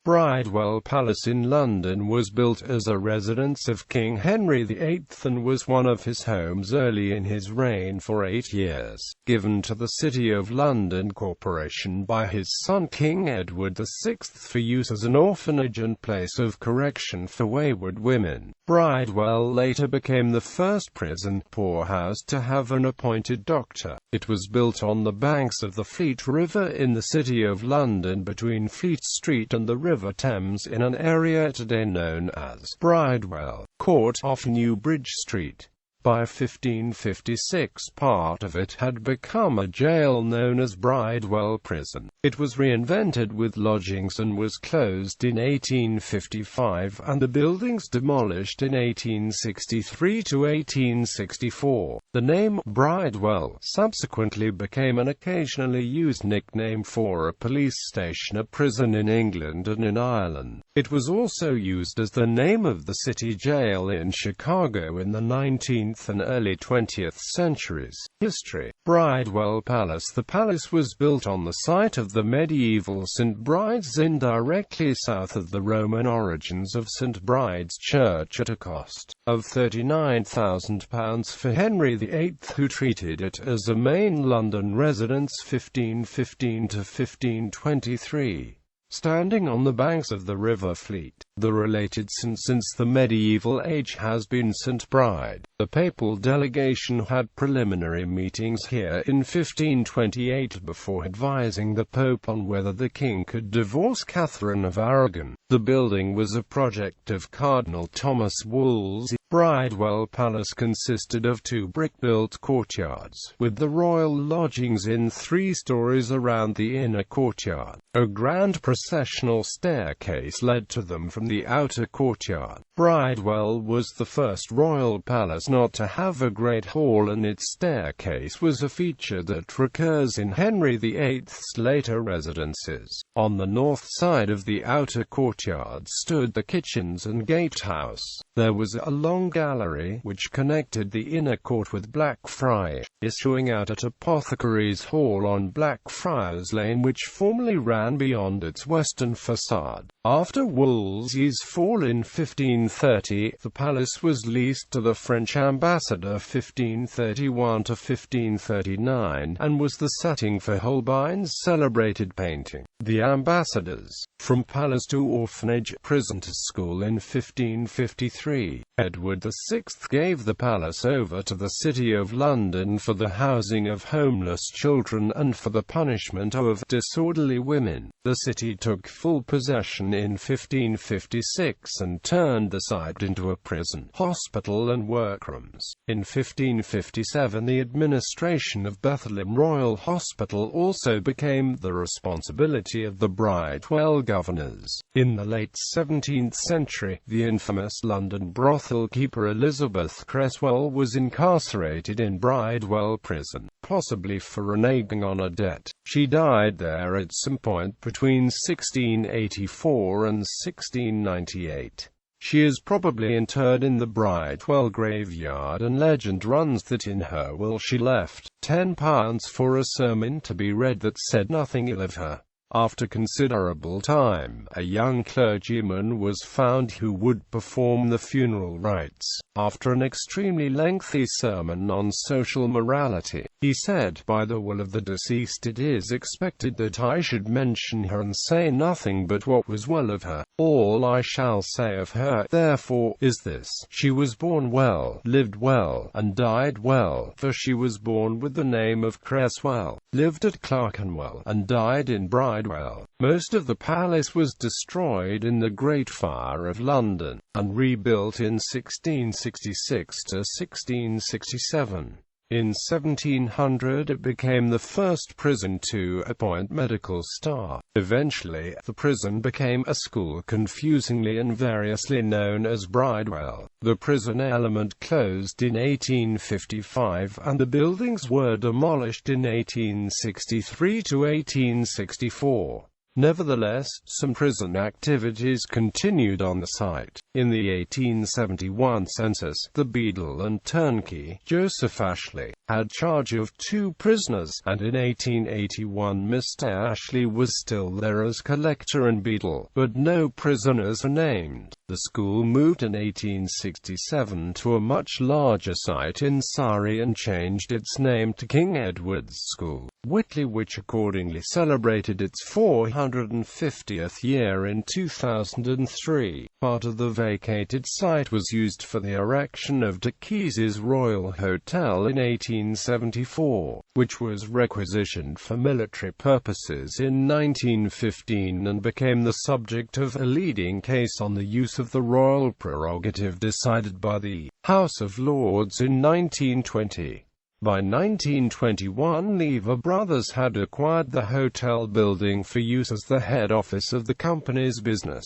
Bridewell Palace in London was built as a residence of King Henry VIII and was one of his homes early in his reign for 8 years, given to the City of London Corporation by his son King Edward VI for use as an orphanage and place of correction for wayward women. Bridewell later became the first prison, poorhouse to have an appointed doctor. It was built on the banks of the Fleet River in the City of London between Fleet Street and the River Thames in an area today known as Bridewell Court off New Bridge Street. By 1556 part of it had become a jail known as Bridewell Prison. It was reinvented with lodgings and was closed in 1855 and the buildings demolished in 1863 to 1864. The name Bridewell subsequently became an occasionally used nickname for a police station, a prison in England and in Ireland. It was also used as the name of the city jail in Chicago in the 19th and early 20th centuries. History. Bridewell Palace. The palace was built on the site of the medieval St. Bride's Inn directly south of the Roman origins of St. Bride's Church at a cost of £39,000 for Henry VIII, who treated it as a main London residence 1515 to 1523. Standing on the banks of the River Fleet, the related saint since the medieval age has been St. Bride. The papal delegation had preliminary meetings here in 1528 before advising the Pope on whether the king could divorce Catherine of Aragon. The building was a project of Cardinal Thomas Wolsey. Bridewell Palace consisted of 2 brick-built courtyards, with the royal lodgings in 3 stories around the inner courtyard. A grand processional staircase led to them from the outer courtyard. Bridewell was the first royal palace not to have a great hall, and its staircase was a feature that recurs in Henry VIII's later residences. On the north side of the outer courtyard stood the kitchens and gatehouse. There was a long gallery which connected the inner court with Blackfriars, issuing out at Apothecaries Hall on Blackfriars Lane, which formerly ran beyond its western facade. After Wolsey's fall in 1530, the palace was leased to the French ambassador 1531 to 1539, and was the setting for Holbein's celebrated painting, The Ambassadors. From palace to orphanage, prison to school in 1553, Edward VI gave the palace over to the City of London for the housing of homeless children and for the punishment of disorderly women. The city took full possession in 1556 and turned the site into a prison, hospital and workrooms. In 1557 the administration of Bethlehem Royal Hospital also became the responsibility of the Bridewell governors. In the late 17th century, the infamous London brothel keeper Elizabeth Cresswell was incarcerated in Bridewell Prison, possibly for reneging on a debt. She died there at some point between 1684 and 1698. She is probably interred in the Bridewell graveyard, and legend runs that in her will she left £10 for a sermon to be read that said nothing ill of her. After considerable time, a young clergyman was found who would perform the funeral rites. After an extremely lengthy sermon on social morality, he said, "By the will of the deceased it is expected that I should mention her and say nothing but what was well of her. All I shall say of her, therefore, is this: she was born well, lived well, and died well, for she was born with the name of Cresswell, lived at Clerkenwell, and died in Bridewell." Most of the palace was destroyed in the Great Fire of London, and rebuilt in 1666 to 1667. In 1700 it became the first prison to appoint medical staff. Eventually, the prison became a school, confusingly and variously known as Bridewell. The prison element closed in 1855, and the buildings were demolished in 1863 to 1864. Nevertheless, some prison activities continued on the site. In the 1871 census, the beadle and turnkey, Joseph Ashley, had charge of 2 prisoners, and in 1881 Mr. Ashley was still there as collector and beadle, but no prisoners are named. The school moved in 1867 to a much larger site in Surrey and changed its name to King Edward's School, Whitley, which accordingly celebrated its 450th year in 2003. Part of the vacated site was used for the erection of de Keys's Royal Hotel in 1874, which was requisitioned for military purposes in 1915 and became the subject of a leading case on the use of the royal prerogative decided by the House of Lords in 1920. By 1921, Lever Brothers had acquired the hotel building for use as the head office of the company's business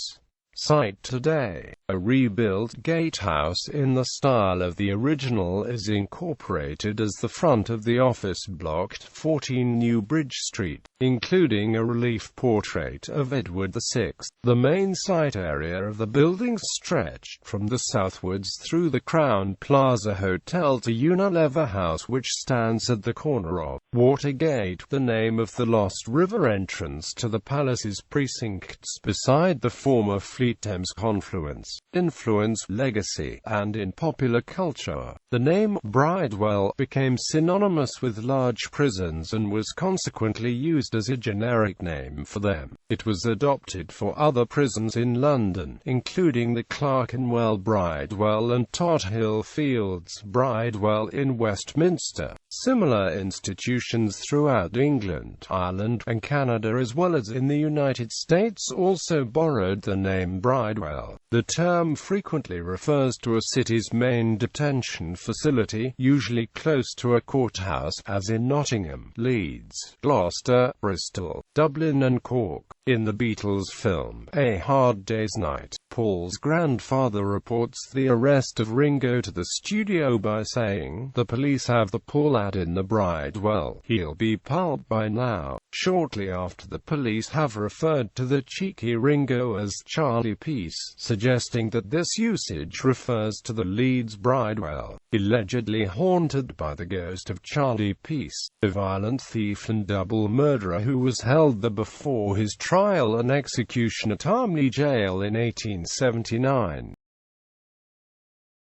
site today. A rebuilt gatehouse in the style of the original is incorporated as the front of the office block at 14 New Bridge Street, including a relief portrait of Edward VI. The main site area of the building stretched from the southwards through the Crown Plaza Hotel to Unilever House, which stands at the corner of Watergate, the name of the Lost River entrance to the palace's precincts beside the former Thames confluence. Influence, legacy, and in popular culture, the name Bridewell became synonymous with large prisons and was consequently used as a generic name for them. It was adopted for other prisons in London, including the Clerkenwell Bridewell and Tothill Fields Bridewell in Westminster. Similar institutions throughout England, Ireland, and Canada as well as in the United States also borrowed the name Bridewell. The term frequently refers to a city's main detention facility, usually close to a courthouse, as in Nottingham, Leeds, Gloucester, Bristol, Dublin and Cork. In the Beatles film, A Hard Day's Night, Paul's grandfather reports the arrest of Ringo to the studio by saying, "The police have the poor lad in the Bridewell. He'll be pulped by now." Shortly after, the police have referred to the cheeky Ringo as Charlie Peace, suggesting that this usage refers to the Leeds Bridewell, allegedly haunted by the ghost of Charlie Peace, a violent thief and double murderer who was held there before his trial and execution at Armley Jail in 1879.